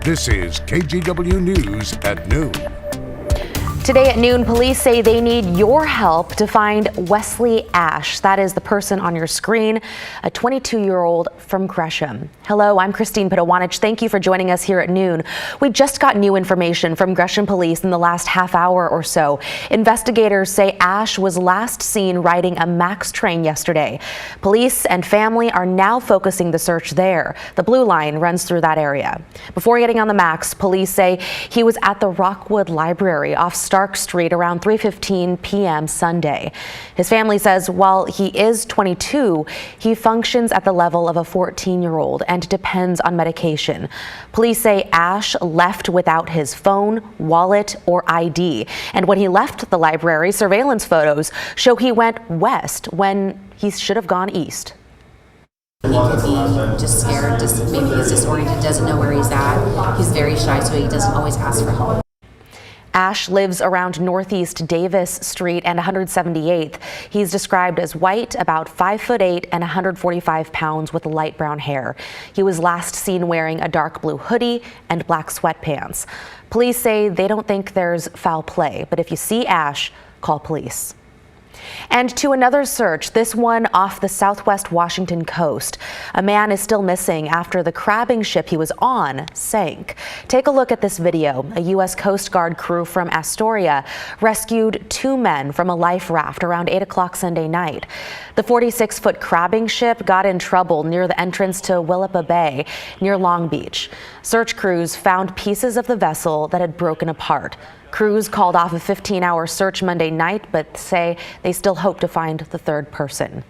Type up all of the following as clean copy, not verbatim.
This is KGW News at noon. Today at noon, police say they need your help to find Wesley Ash. That is the person on your screen, a 22-year-old from Gresham. Hello, I'm Christine Pitawanich. Thank you for joining us here at noon. We just got new information from Gresham police in the last half hour or so. Investigators say Ash was last seen riding a MAX train yesterday. Police and family are now focusing the search there. The Blue Line runs through that area. Before getting on the MAX, police say he was at the Rockwood Library off Stark Street around 3:15 p.m. Sunday. His family says while he is 22, he functions at the level of a 14-year-old and depends on medication. Police say Ash left without his phone, wallet, or ID. And when he left the library, surveillance photos show he went west when he should have gone east. He could be just scared, maybe he's disoriented, doesn't know where he's at. He's very shy, so he doesn't always ask for help. Ash lives around Northeast Davis Street and 178th. He's described as white, about 5'8" and 145 pounds with light brown hair. He was last seen wearing a dark blue hoodie and black sweatpants. Police say they don't think there's foul play, but if you see Ash, call police. And to another search, this one off the southwest Washington coast. A man is still missing after the crabbing ship he was on sank. Take a look at this video. A U.S. Coast Guard crew from Astoria rescued two men from a life raft around 8 o'clock Sunday night. The 46-foot crabbing ship got in trouble near the entrance to Willapa Bay near Long Beach. Search crews found pieces of the vessel that had broken apart. Crews called off a 15-hour search Monday night, but say they still hope to find the third person.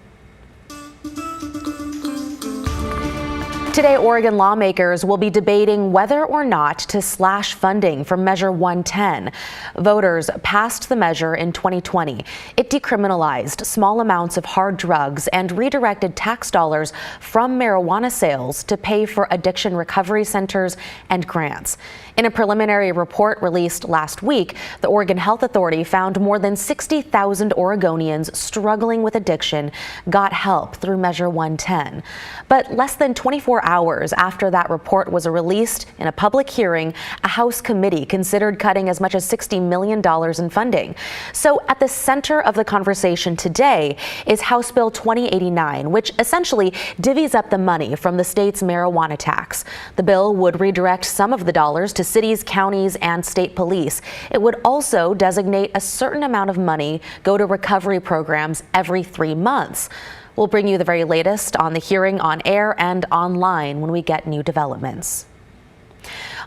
Today, Oregon lawmakers will be debating whether or not to slash funding from Measure 110. Voters passed the measure in 2020. It decriminalized small amounts of hard drugs and redirected tax dollars from marijuana sales to pay for addiction recovery centers and grants. In a preliminary report released last week, the Oregon Health Authority found more than 60,000 Oregonians struggling with addiction got help through Measure 110. But less than 24 hours after that report was released in a public hearing, a House committee considered cutting as much as $60 million in funding. So at the center of the conversation today is House Bill 2089, which essentially divvies up the money from the state's marijuana tax. The bill would redirect some of the dollars to cities, counties, and state police. It would also designate a certain amount of money go to recovery programs every 3 months. We'll bring you the very latest on the hearing on air and online when we get new developments.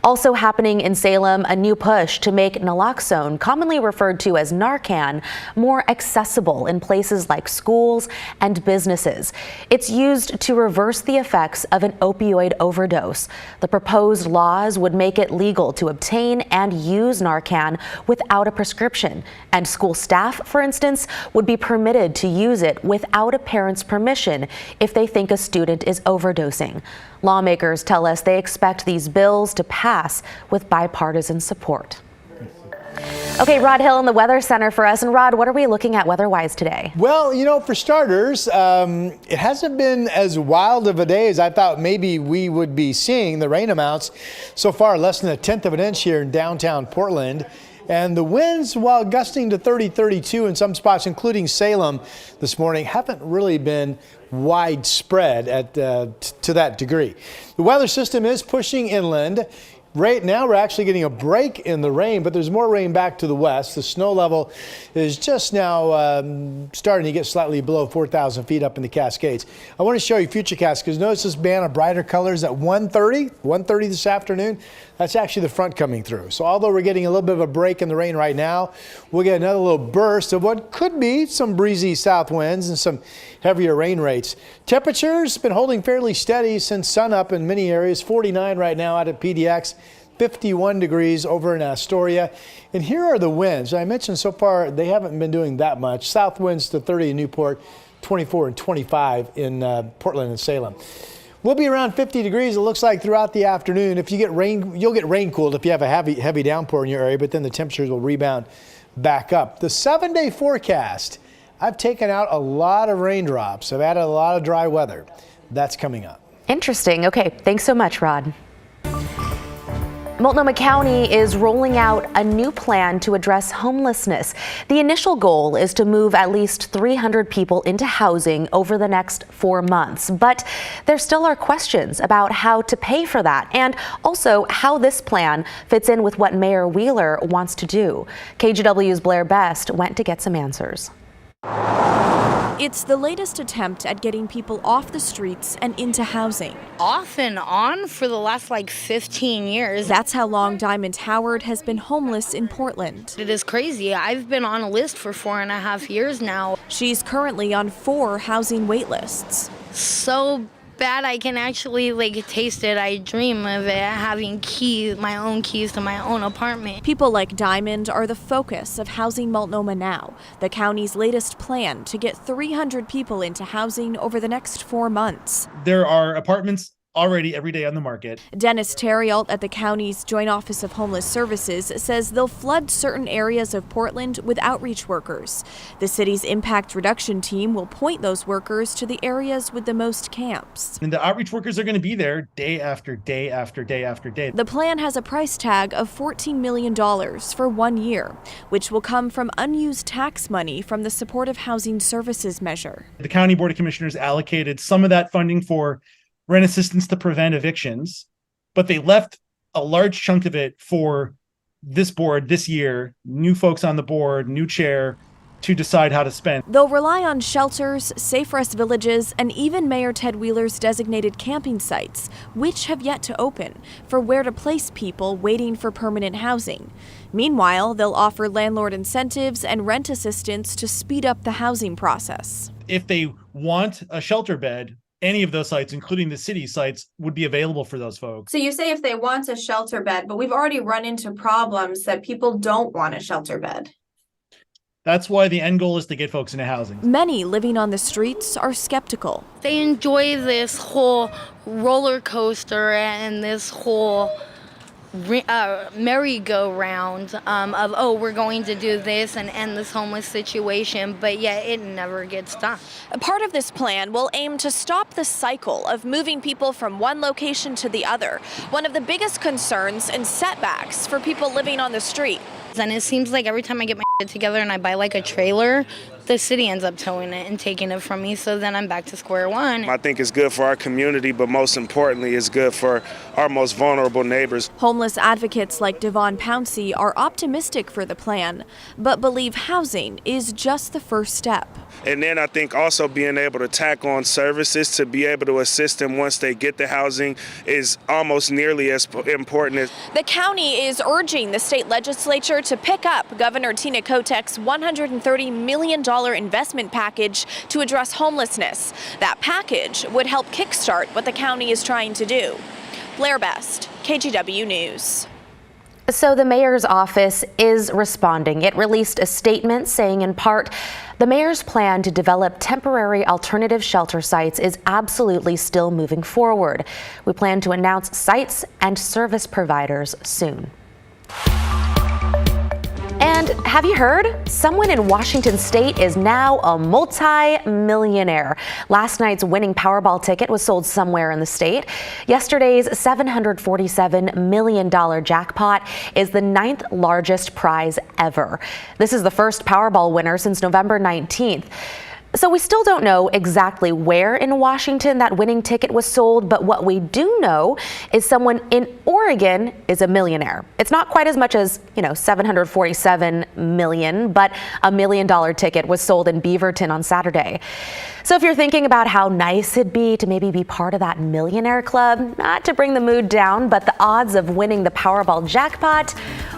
Also happening in Salem, a new push to make naloxone, commonly referred to as Narcan, more accessible in places like schools and businesses. It's used to reverse the effects of an opioid overdose. The proposed laws would make it legal to obtain and use Narcan without a prescription. And school staff, for instance, would be permitted to use it without a parent's permission if they think a student is overdosing. Lawmakers tell us they expect these bills to pass with bipartisan support. Okay, Rod Hill in the Weather Center for us. And Rod, what are we looking at weather-wise today? Well, you know, for starters, it hasn't been as wild of a day as I thought maybe we would be seeing. The rain amounts so far less than 1/10 of an inch here in downtown Portland. And the winds, while gusting to 30, 32 in some spots, including Salem this morning, haven't really been widespread to that degree. The weather system is pushing inland. Right now we're actually getting a break in the rain, but there's more rain back to the west. The snow level is just now starting to get slightly below 4,000 feet up in the Cascades. I want to show you futurecast because notice this band of brighter colors at 1:30 this afternoon. That's actually the front coming through. So although we're getting a little bit of a break in the rain right now, we'll get another little burst of what could be some breezy south winds and some heavier rain rates. Temperatures been holding fairly steady since sunup in many areas. 49 right now out at PDX. 51 degrees over in Astoria. And here are the winds. I mentioned so far they haven't been doing that much. South winds to 30 in Newport, 24 and 25 in Portland and Salem. We'll be around 50 degrees, it looks like, throughout the afternoon. If you get rain, you'll get rain cooled if you have a heavy downpour in your area, but then the temperatures will rebound back up. The 7-day forecast, I've taken out a lot of raindrops. I've added a lot of dry weather. That's coming up. Interesting. Okay, thanks so much, Rod. Multnomah County is rolling out a new plan to address homelessness. The initial goal is to move at least 300 people into housing over the next 4 months. But there still are questions about how to pay for that and also how this plan fits in with what Mayor Wheeler wants to do. KGW's Blair Best went to get some answers. It's the latest attempt at getting people off the streets and into housing. Off and on for the last 15 years. That's how long Diamond Howard has been homeless in Portland. It is crazy. I've been on a list for 4.5 years now. She's currently on 4 housing wait lists. So bad I can actually taste it. I dream of it, having my own keys to my own apartment. People like Diamond are the focus of Housing Multnomah Now, the county's latest plan to get 300 people into housing over the next 4 months. There are apartments already every day on the market. Dennis Terrialt at the county's Joint Office of Homeless Services says they'll flood certain areas of Portland with outreach workers. The city's impact reduction team will point those workers to the areas with the most camps. And the outreach workers are going to be there day after day after day after day. The plan has a price tag of $14 million for 1 year, which will come from unused tax money from the Supportive Housing Services measure. The County Board of Commissioners allocated some of that funding for rent assistance to prevent evictions, but they left a large chunk of it for this board this year, new folks on the board, new chair, to decide how to spend. They'll rely on shelters, safe rest villages, and even Mayor Ted Wheeler's designated camping sites, which have yet to open, for where to place people waiting for permanent housing. Meanwhile, they'll offer landlord incentives and rent assistance to speed up the housing process. If they want a shelter bed, any of those sites, including the city sites, would be available for those folks. So you say if they want a shelter bed, but we've already run into problems that people don't want a shelter bed. That's why the end goal is to get folks into housing. Many living on the streets are skeptical. They enjoy this whole roller coaster and this whole merry-go-round of, we're going to do this and end this homeless situation, but yet it never gets done. A part of this plan will aim to stop the cycle of moving people from one location to the other, one of the biggest concerns and setbacks for people living on the street. And it seems like every time I get my shit together and I buy a trailer, the city ends up towing it and taking it from me, so then I'm back to square one. I think it's good for our community, but most importantly, it's good for our most vulnerable neighbors. Homeless advocates like Devon Pouncey are optimistic for the plan, but believe housing is just the first step. And then I think also being able to tack on services to be able to assist them once they get the housing is almost nearly as important as. The county is urging the state legislature to pick up Governor Tina Kotek's $130 million investment package to address homelessness. That package would help kickstart what the county is trying to do. Blair Best, KGW News. So the mayor's office is responding. It released a statement saying, in part, the mayor's plan to develop temporary alternative shelter sites is absolutely still moving forward. We plan to announce sites and service providers soon. And have you heard? Someone in Washington state is now a multi-millionaire. Last night's winning Powerball ticket was sold somewhere in the state. Yesterday's $747 million jackpot is the 9th largest prize ever. This is the first Powerball winner since November 19th. So we still don't know exactly where in Washington that winning ticket was sold, but what we do know is someone in Oregon is a millionaire. It's not quite as much as, $747 million, but a $1 million ticket was sold in Beaverton on Saturday. So if you're thinking about how nice it'd be to maybe be part of that millionaire club, not to bring the mood down, but the odds of winning the Powerball jackpot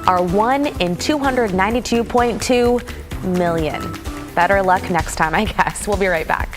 are 1 in 292.2 million. Better luck next time, I guess. We'll be right back.